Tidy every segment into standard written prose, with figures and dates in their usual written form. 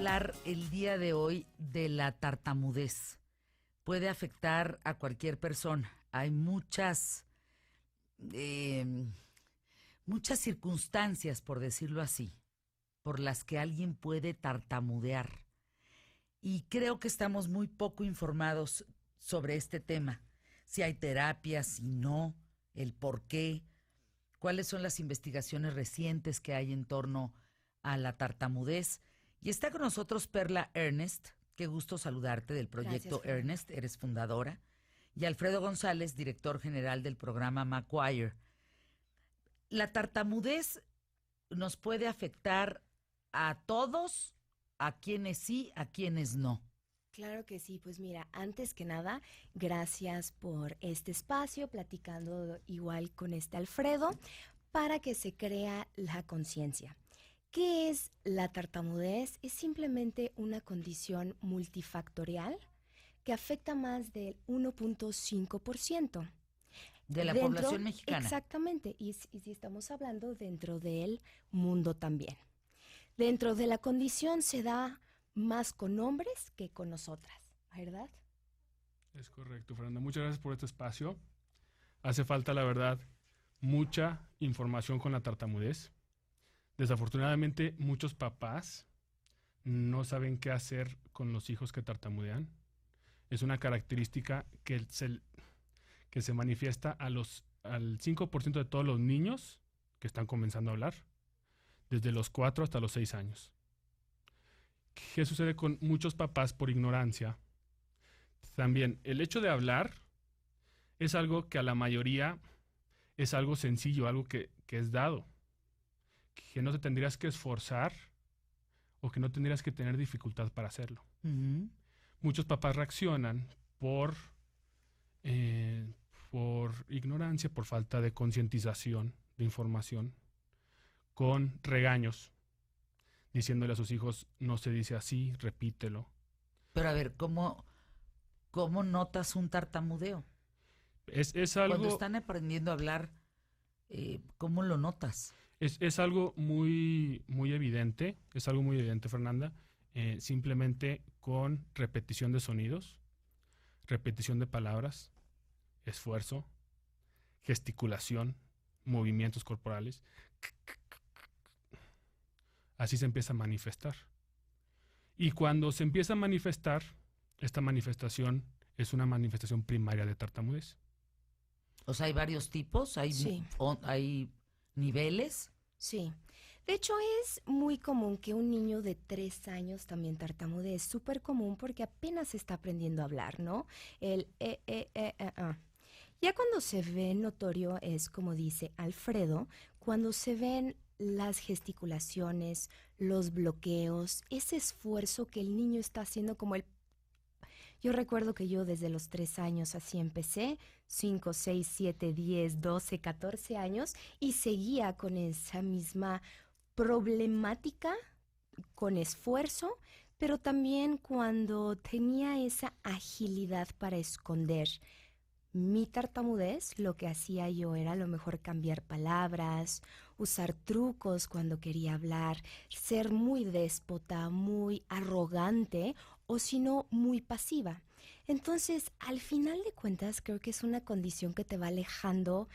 hablar el día de hoy de la tartamudez. Puede afectar a cualquier persona. Hay muchas circunstancias, por decirlo así, por las que alguien puede tartamudear. Y creo que estamos muy poco informados sobre este tema. Si hay terapias, si no, el por qué, cuáles son las investigaciones recientes que hay en torno a la tartamudez. Y está con nosotros Perla Ernest, qué gusto saludarte, del proyecto Gracias, Fernanda. Ernest, eres fundadora, y Alfredo González, director general del programa Macquarie. La tartamudez nos puede afectar a todos, a quienes sí, a quienes no. Claro que sí, pues mira, antes que nada, gracias por este espacio, platicando igual con Alfredo, para que se crea la conciencia. ¿Qué es la tartamudez? Es simplemente una condición multifactorial que afecta más del 1.5% De la población mexicana. Exactamente, y si estamos hablando dentro del mundo también. Dentro de la condición se da más con hombres que con nosotras, ¿verdad? Es correcto, Fernanda. Muchas gracias por este espacio. Hace falta, la verdad, mucha información con la tartamudez. Desafortunadamente, muchos papás no saben qué hacer con los hijos que tartamudean. Es una característica que se manifiesta al 5% de todos los niños que están comenzando a hablar, desde los 4 hasta los 6 años. ¿Qué sucede con muchos papás por ignorancia? También el hecho de hablar es algo que a la mayoría es algo sencillo, algo que es dado, que no te tendrías que esforzar o que no tendrías que tener dificultad para hacerlo. Uh-huh. Muchos papás reaccionan por ignorancia, por falta de concientización, de información, con regaños, diciéndole a sus hijos, no se dice así, repítelo. Pero a ver, ¿cómo notas un tartamudeo? Es algo, cuando están aprendiendo a hablar, ¿cómo lo notas? Es algo muy, muy evidente, Fernanda, simplemente con repetición de sonidos, repetición de palabras, esfuerzo, gesticulación, movimientos corporales. Así se empieza a manifestar. Y cuando se empieza a manifestar, esta manifestación es una manifestación primaria de tartamudez. O sea, hay varios tipos, Sí. Hay niveles. Sí. De hecho, es muy común que un niño de 3 años también tartamudee. Es súper común porque apenas está aprendiendo a hablar, ¿no? El Ya cuando se ve notorio es, como dice Alfredo, cuando se ven las gesticulaciones, los bloqueos, ese esfuerzo que el niño está haciendo como el... Yo recuerdo que yo desde los 3 años así empecé, 5, 6, 7, 10, 12, 14 años, y seguía con esa misma problemática, con esfuerzo, pero también cuando tenía esa agilidad para esconder mi tartamudez, lo que hacía yo era a lo mejor cambiar palabras, usar trucos cuando quería hablar, ser muy déspota, muy arrogante o si no, muy pasiva. Entonces, al final de cuentas, creo que es una condición que te va alejando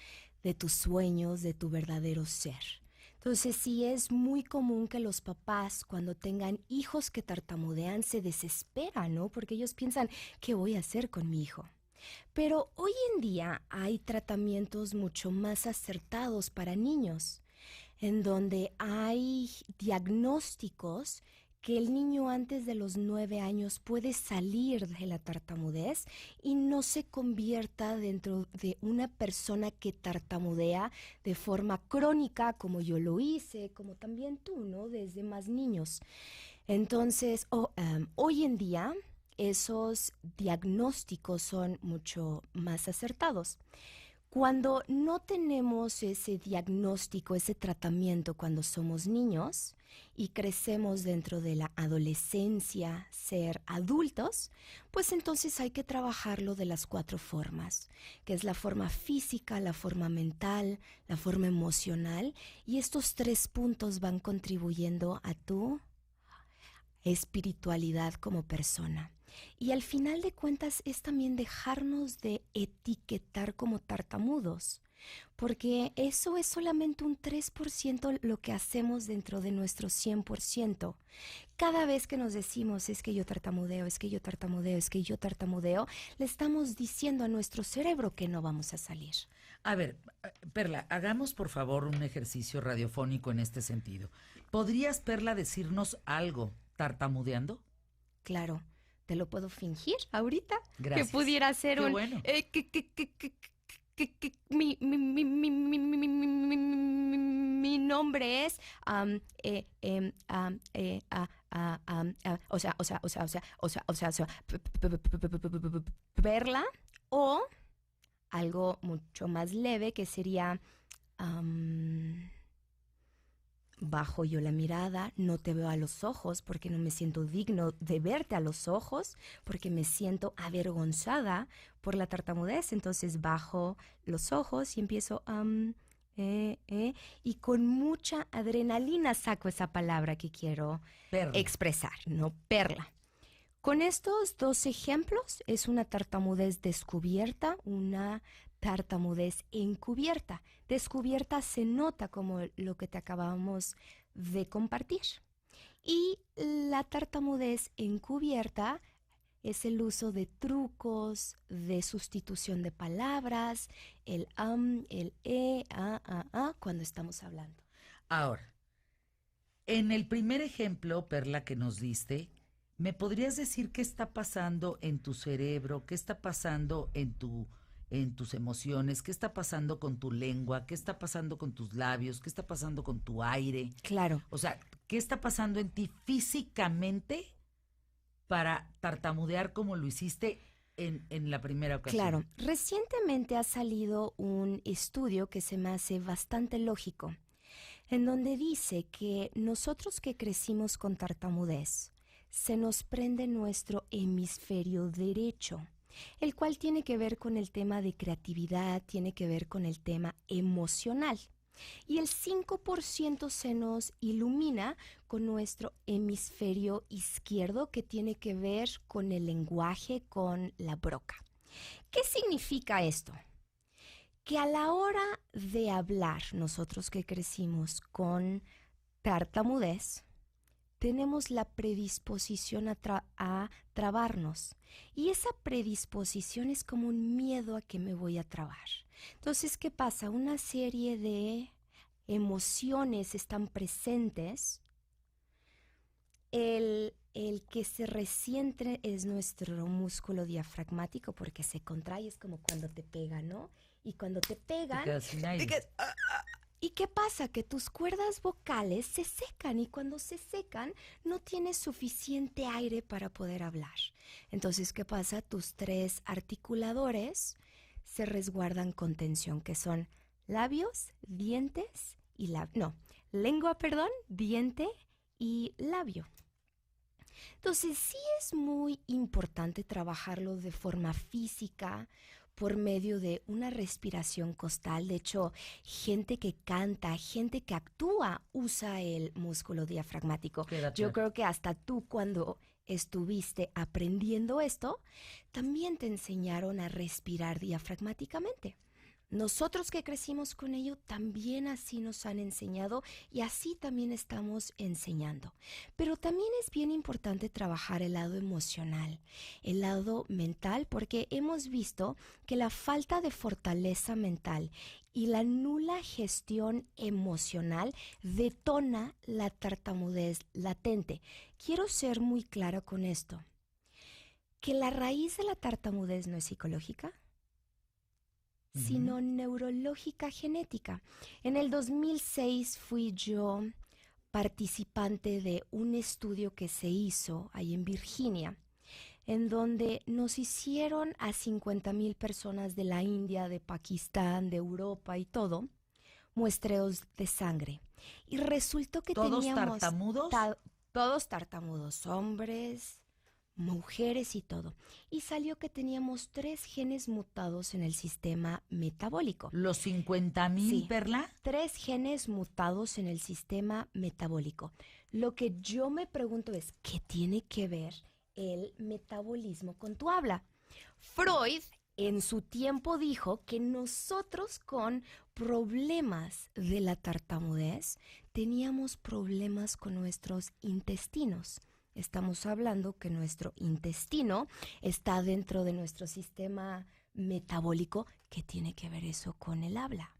de tus sueños, de tu verdadero ser. Entonces, sí es muy común que los papás, cuando tengan hijos que tartamudean, se desesperan, ¿no? Porque ellos piensan, ¿qué voy a hacer con mi hijo? Pero hoy en día hay tratamientos mucho más acertados para niños, en donde hay diagnósticos que el niño antes de los 9 años puede salir de la tartamudez y no se convierta dentro de una persona que tartamudea de forma crónica, como yo lo hice, como también tú, ¿no? Desde más niños. Entonces, hoy en día esos diagnósticos son mucho más acertados. Cuando no tenemos ese diagnóstico, ese tratamiento cuando somos niños y crecemos dentro de la adolescencia, ser adultos, pues entonces hay que trabajarlo de las 4 formas, que es la forma física, la forma mental, la forma emocional, y estos 3 puntos van contribuyendo a tu espiritualidad como persona. Y al final de cuentas es también dejarnos de etiquetar como tartamudos, porque eso es solamente un 3% lo que hacemos dentro de nuestro 100%. Cada vez que nos decimos es que yo tartamudeo, es que yo tartamudeo, es que yo tartamudeo, le estamos diciendo a nuestro cerebro que no vamos a salir. A ver, Perla, hagamos por favor un ejercicio radiofónico en este sentido. ¿Podrías, Perla, decirnos algo tartamudeando? Claro, te lo puedo fingir ahorita. Gracias. Que pudiera ser Qué un... bueno. Mi nombre es Perla, o algo mucho más leve que sería bajo yo la mirada, no te veo a los ojos porque no me siento digno de verte a los ojos, porque me siento avergonzada por la tartamudez. Entonces bajo los ojos y empiezo y con mucha adrenalina saco esa palabra que quiero expresar, ¿no? Perla. Con estos dos ejemplos es una tartamudez descubierta, una tartamudez encubierta. Descubierta se nota como lo que te acabamos de compartir. Y la tartamudez encubierta es el uso de trucos, de sustitución de palabras, el cuando estamos hablando. Ahora, en el primer ejemplo, Perla, que nos diste, ¿me podrías decir qué está pasando en tu cerebro? ¿Qué está pasando en tus emociones? ¿Qué está pasando con tu lengua? ¿Qué está pasando con tus labios? ¿Qué está pasando con tu aire? Claro. O sea, ¿qué está pasando en ti físicamente para tartamudear como lo hiciste en la primera ocasión? Claro. Recientemente ha salido un estudio que se me hace bastante lógico, en donde dice que nosotros que crecimos con tartamudez, se nos prende nuestro hemisferio derecho, el cual tiene que ver con el tema de creatividad, tiene que ver con el tema emocional. Y el 5% se nos ilumina con nuestro hemisferio izquierdo, que tiene que ver con el lenguaje, con la broca. ¿Qué significa esto? Que a la hora de hablar, nosotros que crecimos con tartamudez, tenemos la predisposición a trabarnos. Y esa predisposición es como un miedo a que me voy a trabar. Entonces, ¿qué pasa? Una serie de emociones están presentes. El que se resiente es nuestro músculo diafragmático porque se contrae, es como cuando te pegan, ¿no? Y cuando te pegan... Te quedas sin aire. ¿Y qué pasa? Que tus cuerdas vocales se secan y cuando se secan no tienes suficiente aire para poder hablar. Entonces, ¿qué pasa? Tus 3 articuladores se resguardan con tensión, que son labios, dientes y lengua, diente y labio. Entonces, sí es muy importante trabajarlo de forma física, por medio de una respiración costal. De hecho, gente que canta, gente que actúa, usa el músculo diafragmático. Yo creo que hasta tú, cuando estuviste aprendiendo esto, también te enseñaron a respirar diafragmáticamente. Nosotros que crecimos con ello también así nos han enseñado y así también estamos enseñando. Pero también es bien importante trabajar el lado emocional, el lado mental, porque hemos visto que la falta de fortaleza mental y la nula gestión emocional detona la tartamudez latente. Quiero ser muy clara con esto, que la raíz de la tartamudez no es psicológica, sino neurológica genética. En el 2006 fui yo participante de un estudio que se hizo ahí en Virginia, en donde nos hicieron a 50,000 personas de la India, de Pakistán, de Europa y todo, muestreos de sangre. Y resultó que ¿Todos tartamudos? Todos tartamudos, hombres, mujeres y todo. Y salió que teníamos 3 genes mutados en el sistema metabólico. ¿Los 50,000, Sí, Perla? 3 genes mutados en el sistema metabólico. Lo que yo me pregunto es, ¿qué tiene que ver el metabolismo con tu habla? Freud en su tiempo dijo que nosotros con problemas de la tartamudez teníamos problemas con nuestros intestinos. Estamos hablando que nuestro intestino está dentro de nuestro sistema metabólico. ¿Qué tiene que ver eso con el habla?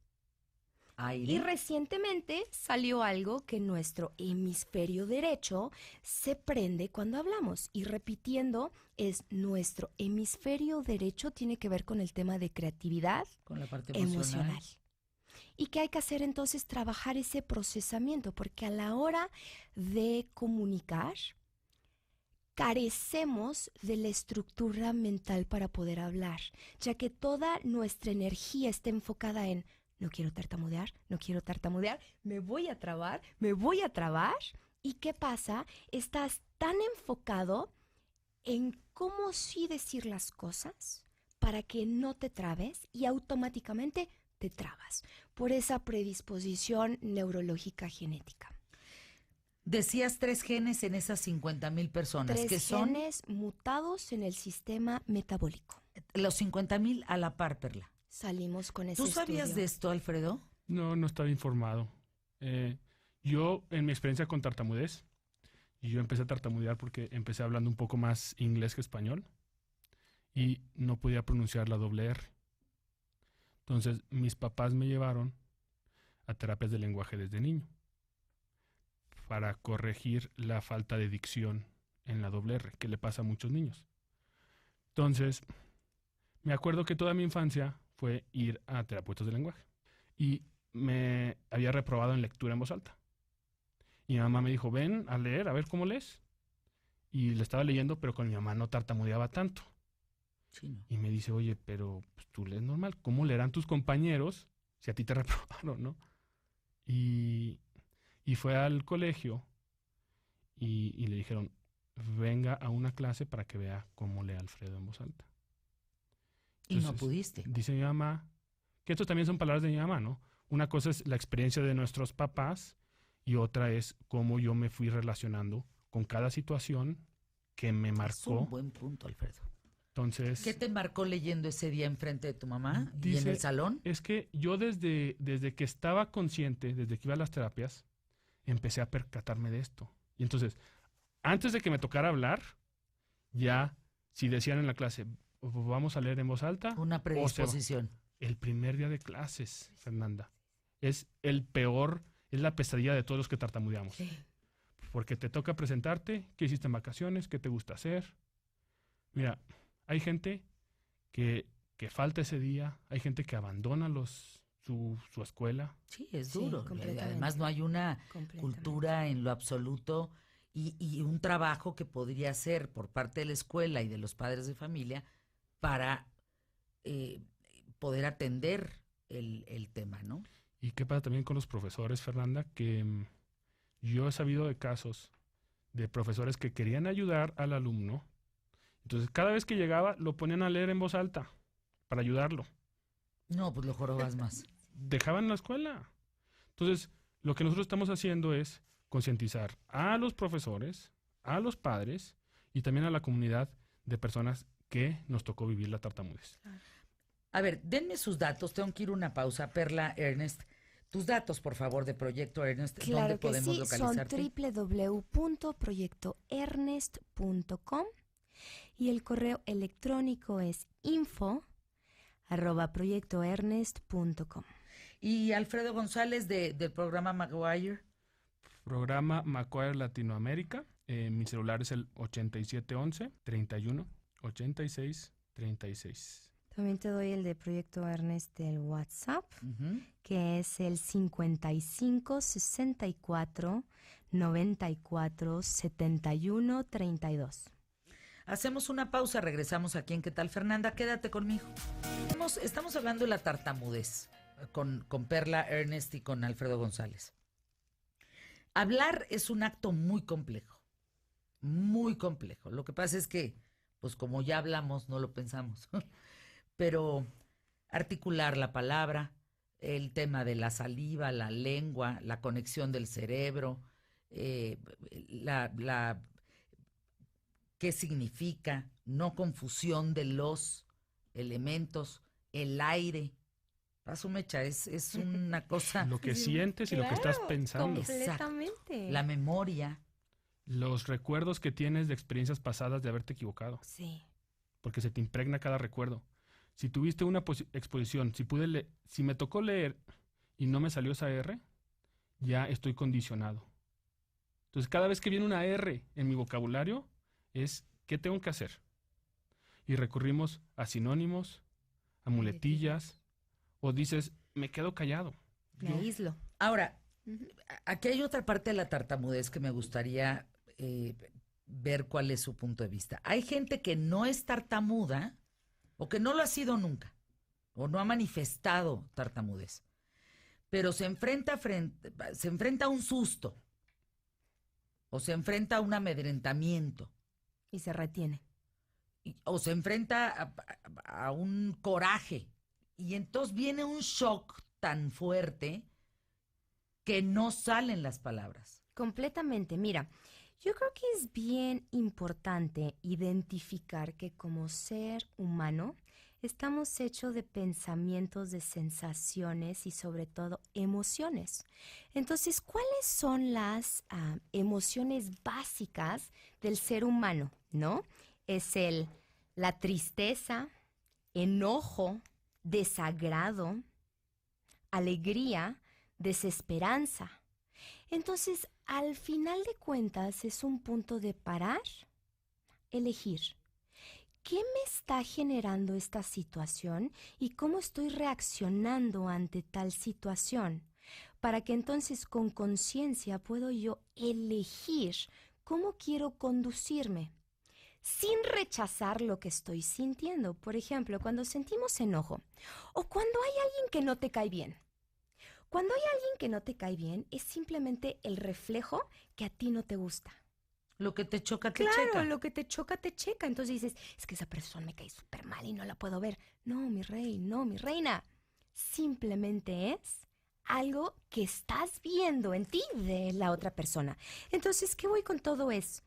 Aire. Y recientemente salió algo que nuestro hemisferio derecho se prende cuando hablamos. Y repitiendo, es nuestro hemisferio derecho tiene que ver con el tema de creatividad Con la parte emocional. ¿Y qué hay que hacer entonces? Trabajar ese procesamiento, porque a la hora de comunicar, carecemos de la estructura mental para poder hablar, ya que toda nuestra energía está enfocada en no quiero tartamudear, me voy a trabar. ¿Y qué pasa? Estás tan enfocado en cómo sí decir las cosas para que no te trabes y automáticamente te trabas por esa predisposición neurológica genética. Decías 3 genes en esas 50,000 personas. 3 que son genes mutados en el sistema metabólico. los 50,000 a la par, Perla. Salimos con ese ¿Tú sabías estudio. de esto, Alfredo? No estaba informado. Yo, en mi experiencia con tartamudez, y yo empecé a tartamudear porque empecé hablando un poco más inglés que español y no podía pronunciar la doble R. Entonces, mis papás me llevaron a terapias de lenguaje desde niño para corregir la falta de dicción en la doble R, que le pasa a muchos niños. Entonces, me acuerdo que toda mi infancia fue ir a terapeutas de lenguaje y me había reprobado en lectura en voz alta. Y mi mamá me dijo, ven a leer, a ver cómo lees. Y le estaba leyendo, pero con mi mamá no tartamudeaba tanto. Sí, no. Y me dice, oye, pero pues, tú lees normal. ¿Cómo leerán tus compañeros si a ti te reprobaron, no? Y fue al colegio y le dijeron, venga a una clase para que vea cómo lee Alfredo en voz alta. Y no Entonces, pudiste. Dice mi mamá, que estos también son palabras de mi mamá, ¿no? Una cosa es la experiencia de nuestros papás y otra es cómo yo me fui relacionando con cada situación que me Es marcó. un buen punto, Alfredo. Entonces, ¿Qué te marcó leyendo ese día enfrente de tu mamá y en Dice- el salón? es que yo desde que estaba consciente, desde que iba a las terapias, empecé a percatarme de esto. Y entonces, antes de que me tocara hablar, ya, si decían en la clase, vamos a leer en voz alta, Una predisposición. el primer día de clases, Fernanda, es el peor, es la pesadilla de todos los que tartamudeamos. Porque te toca presentarte, qué hiciste en vacaciones, qué te gusta hacer. Mira, hay gente que falta ese día, hay gente que abandona su escuela. Sí, es Sí, duro. completamente. Además, no hay una Completamente. cultura en lo absoluto y un trabajo que podría ser por parte de la escuela y de los padres de familia para poder atender el tema, ¿no? ¿Y qué pasa también con los profesores, Fernanda? Que yo he sabido de casos de profesores que querían ayudar al alumno. Entonces, cada vez que llegaba, lo ponían a leer en voz alta para ayudarlo. No, pues lo jorobas más. Dejaban la escuela. Entonces, lo que nosotros estamos haciendo es concientizar a los profesores, a los padres y también a la comunidad de personas que nos tocó vivir la tartamudez. A ver, denme sus datos. Tengo que ir a una pausa. Perla, Ernest, tus datos, por favor, de Proyecto Ernest. ¿Dónde Claro que podemos sí, son localizarte? www.proyectoernest.com y el correo electrónico es info@proyectoernest.com. Y Alfredo González del programa Maguire. Programa Maguire Latinoamérica. Mi celular es el 8711-31-86-36. También te doy el de Proyecto Ernest del WhatsApp, Ujú. que es el 55 64 94 71 32. Hacemos una pausa, regresamos aquí en ¿Qué tal, Fernanda? Quédate conmigo. Estamos hablando de la tartamudez con Perla Ernest y con Alfredo González. Hablar es un acto muy complejo, muy complejo. Lo que pasa es que, pues como ya hablamos, no lo pensamos. Pero articular la palabra, el tema de la saliva, la lengua, la conexión del cerebro, eh, la qué significa, no confusión de los elementos, el aire. Paso mecha, es una cosa. Lo que sientes y lo que estás pensando. Completamente. La memoria. Los recuerdos que tienes de experiencias pasadas de haberte equivocado. Sí. Porque se te impregna cada recuerdo. Si tuviste una exposición, si me tocó leer y no me salió esa R, ya estoy condicionado. Entonces, cada vez que viene una R en mi vocabulario, es ¿qué tengo que hacer? Y recurrimos a sinónimos, a muletillas, o dices, me quedo callado. Me aíslo. Ahora, aquí hay otra parte de la tartamudez que me gustaría ver cuál es su punto de vista. Hay gente que no es tartamuda o que no lo ha sido nunca o no ha manifestado tartamudez, pero se enfrenta a un susto o se enfrenta a un amedrentamiento Y se retiene. o se enfrenta a un coraje y entonces viene un shock tan fuerte que no salen las palabras. Completamente. Mira, yo creo que es bien importante identificar que como ser humano estamos hechos de pensamientos, de sensaciones y sobre todo emociones. Entonces, ¿cuáles son las emociones básicas del ser humano? ¿No? Es la tristeza, enojo, desagrado, alegría, desesperanza. Entonces, al final de cuentas, es un punto de parar, elegir. ¿Qué me está generando esta situación y cómo estoy reaccionando ante tal situación? Para que entonces con conciencia puedo yo elegir cómo quiero conducirme, sin rechazar lo que estoy sintiendo. Por ejemplo, cuando sentimos enojo o cuando hay alguien que no te cae bien. Cuando hay alguien que no te cae bien, es simplemente el reflejo que a ti no te gusta. Lo que te choca, te Claro, checa. lo que te choca, te checa. Entonces dices, es que esa persona me cae súper mal y no la puedo ver. No, mi rey, no, mi reina. Simplemente es algo que estás viendo en ti de la otra persona. Entonces, ¿qué voy con todo eso?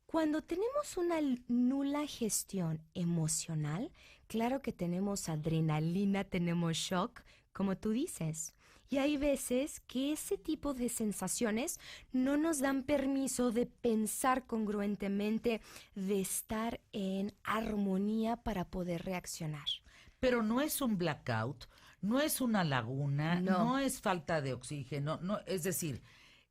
Cuando tenemos una nula gestión emocional, claro que tenemos adrenalina, tenemos shock, como tú dices. Y hay veces que ese tipo de sensaciones no nos dan permiso de pensar congruentemente, de estar en armonía para poder reaccionar. Pero no es un blackout, no es una laguna, No. no es falta de oxígeno, no, es decir,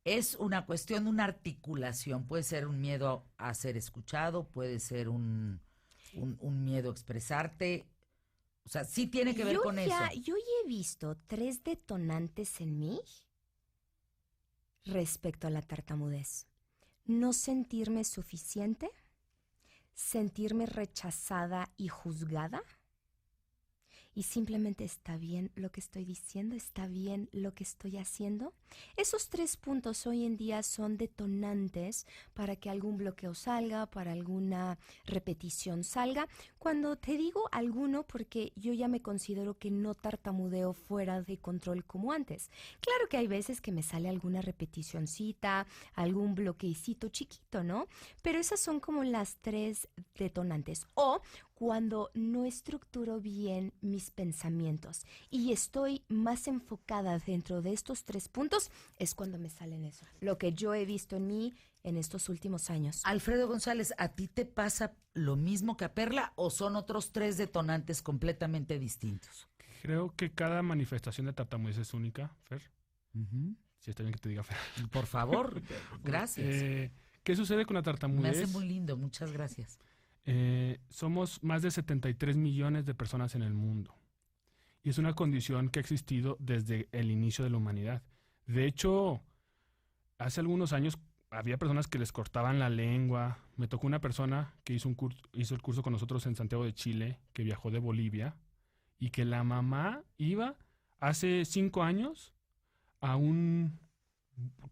es una cuestión de una articulación. Puede ser un miedo a ser escuchado, puede ser un miedo a expresarte. O sea, sí tiene que ver con eso. Yo ya he visto 3 detonantes en mí respecto a la tartamudez. No sentirme suficiente, sentirme rechazada y juzgada, y simplemente está bien lo que estoy diciendo, está bien lo que estoy haciendo. Esos 3 puntos hoy en día son detonantes para que algún bloqueo salga, para alguna repetición salga. Cuando te digo alguno, porque yo ya me considero que no tartamudeo fuera de control como antes. Claro que hay veces que me sale alguna repeticioncita, algún bloqueicito chiquito, ¿no? Pero esas son como las 3 detonantes. O cuando no estructuro bien mis pensamientos y estoy más enfocada dentro de estos 3 puntos, es cuando me salen eso. Lo que yo he visto en mí en estos últimos años. Alfredo González, ¿a ti te pasa lo mismo que a Perla o son otros 3 detonantes completamente distintos? Creo que cada manifestación de tartamudez es única, Fer. Si está bien que te diga Fer. Por favor, gracias. ¿Qué sucede con la Me tartamudez? hace muy lindo, muchas gracias. Somos más de 73 millones de personas en el mundo. Y es una condición que ha existido desde el inicio de la humanidad. De hecho, hace algunos años había personas que les cortaban la lengua. Me tocó una persona que hizo el curso con nosotros en Santiago de Chile, que viajó de Bolivia, y que la mamá iba hace 5 años a un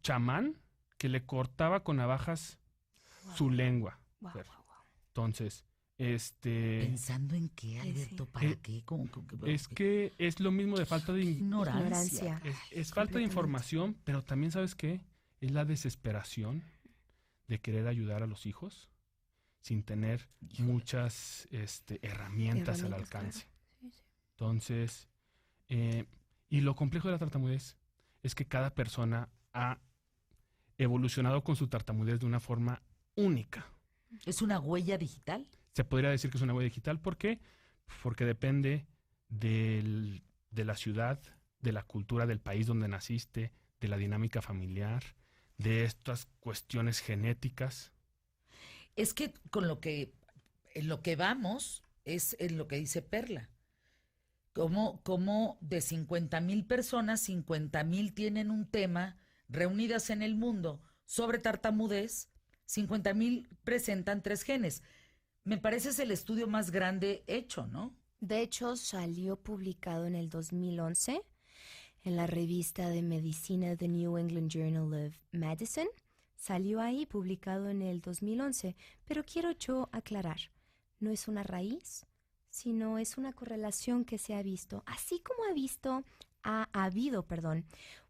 chamán que le cortaba con navajas su lengua. Wow, Fer. wow, wow. Entonces, ¿Pensando en qué, Alberto? Sí. ¿Para qué? es que es lo mismo de falta de Ignorancia. Ignorancia. es falta de información, pero también, ¿sabes qué? es la desesperación de querer ayudar a los hijos sin tener muchas herramientas al alcance. Claro. Sí. Entonces, y lo complejo de la tartamudez es que cada persona ha evolucionado con su tartamudez de una forma única. ¿Es una huella digital? Se podría decir que es una huella digital. ¿Por qué? Porque depende de la ciudad, de la cultura del país donde naciste, de la dinámica familiar, de estas cuestiones genéticas. Es que en lo que vamos es en lo que dice Perla. Como de 50,000 personas, 50,000 tienen un tema reunidas en el mundo sobre tartamudez, 50,000 presentan 3 genes. Me parece es el estudio más grande hecho, ¿no? De hecho, salió publicado en el 2011 en la revista de medicina The New England Journal of Medicine. Salió ahí publicado en el 2011, pero quiero yo aclarar, no es una raíz, sino es una correlación que se ha visto, así como ha habido,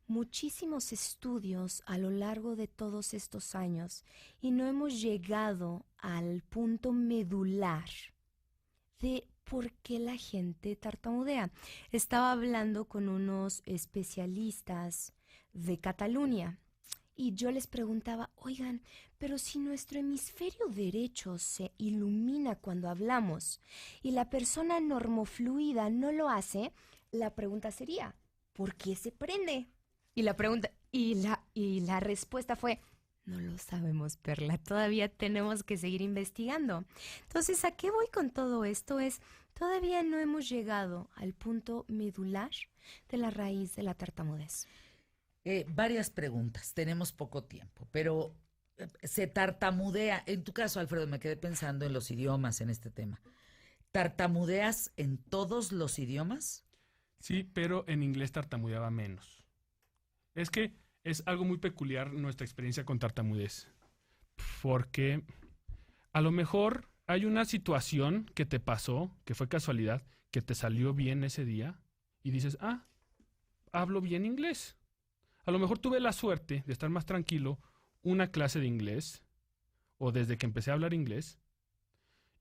muchísimos estudios a lo largo de todos estos años y no hemos llegado al punto medular de por qué la gente tartamudea. Estaba hablando con unos especialistas de Cataluña y yo les preguntaba, oigan, pero si nuestro hemisferio derecho se ilumina cuando hablamos y la persona normofluida no lo hace, la pregunta sería, ¿por qué se prende? Y la respuesta fue, no lo sabemos, Perla, todavía tenemos que seguir investigando. Entonces, ¿a qué voy con todo esto? Todavía no hemos llegado al punto medular de la raíz de la tartamudez. Varias preguntas, tenemos poco tiempo, pero se tartamudea. En tu caso, Alfredo, me quedé pensando en los idiomas en este tema. ¿Tartamudeas en todos los idiomas? Sí, pero en inglés tartamudeaba menos. Es que es algo muy peculiar nuestra experiencia con tartamudez, porque a lo mejor hay una situación que te pasó, que fue casualidad, que te salió bien ese día y dices, hablo bien inglés. A lo mejor tuve la suerte de estar más tranquilo una clase de inglés o desde que empecé a hablar inglés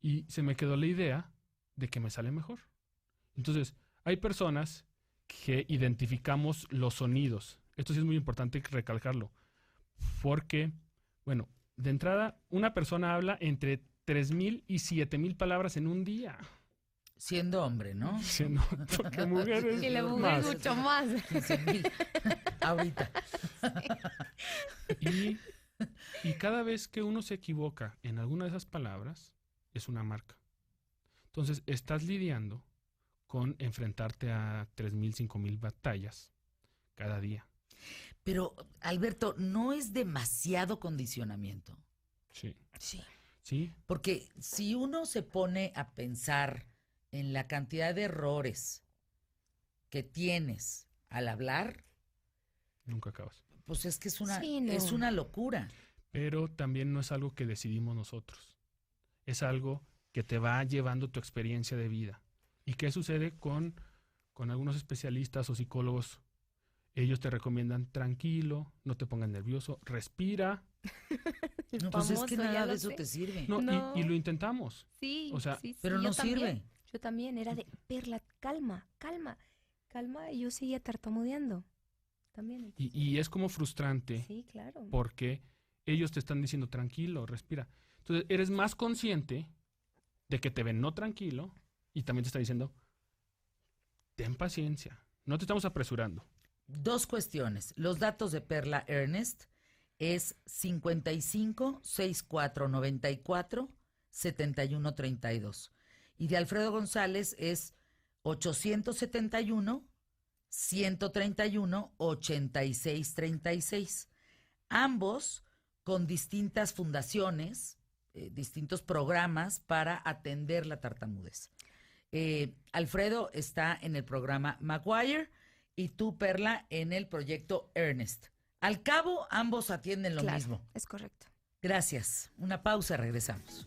y se me quedó la idea de que me sale mejor. Entonces, hay personas que identificamos los sonidos. Esto sí es muy importante recalcarlo, porque, bueno, de entrada, una persona habla entre 3,000 y 7,000 palabras en un día. Siendo hombre, ¿no? Siendo, porque mujeres Y la mujer más. mucho más. 15,000 ahorita. Y cada vez que uno se equivoca en alguna de esas palabras, es una marca. Entonces, estás lidiando con enfrentarte a 3,000, 5,000 batallas cada día. Pero, Alberto, ¿no es demasiado condicionamiento? Sí. Sí. Sí. Porque si uno se pone a pensar en la cantidad de errores que tienes al hablar, Nunca acabas. pues es que es Sí, una locura. Pero también no es algo que decidimos nosotros. Es algo que te va llevando tu experiencia de vida. ¿Y qué sucede con algunos especialistas o psicólogos? Ellos te recomiendan tranquilo, no te pongas nervioso, respira. No, pues es que Famoso, ya nada de lo eso sé. te sirve. No, No. Y lo intentamos. Sí, O sea, sí, pero yo no también. sirve. Yo también, era de, Perla, calma, y yo seguía tartamudeando. También. Y es como frustrante Sí, claro. porque ellos te están diciendo tranquilo, respira. Entonces eres más consciente de que te ven no tranquilo y también te están diciendo ten paciencia, no te estamos apresurando. 2 cuestiones. Los datos de Perla Ernest es 55 64 94 71 32. Y de Alfredo González es 871 131 86 36. Ambos con distintas fundaciones, distintos programas para atender la tartamudez. Alfredo está en el programa Maguire y tú, Perla, en el proyecto Ernest. Al cabo, ambos atienden lo Claro, mismo. es correcto. Gracias. Una pausa, regresamos.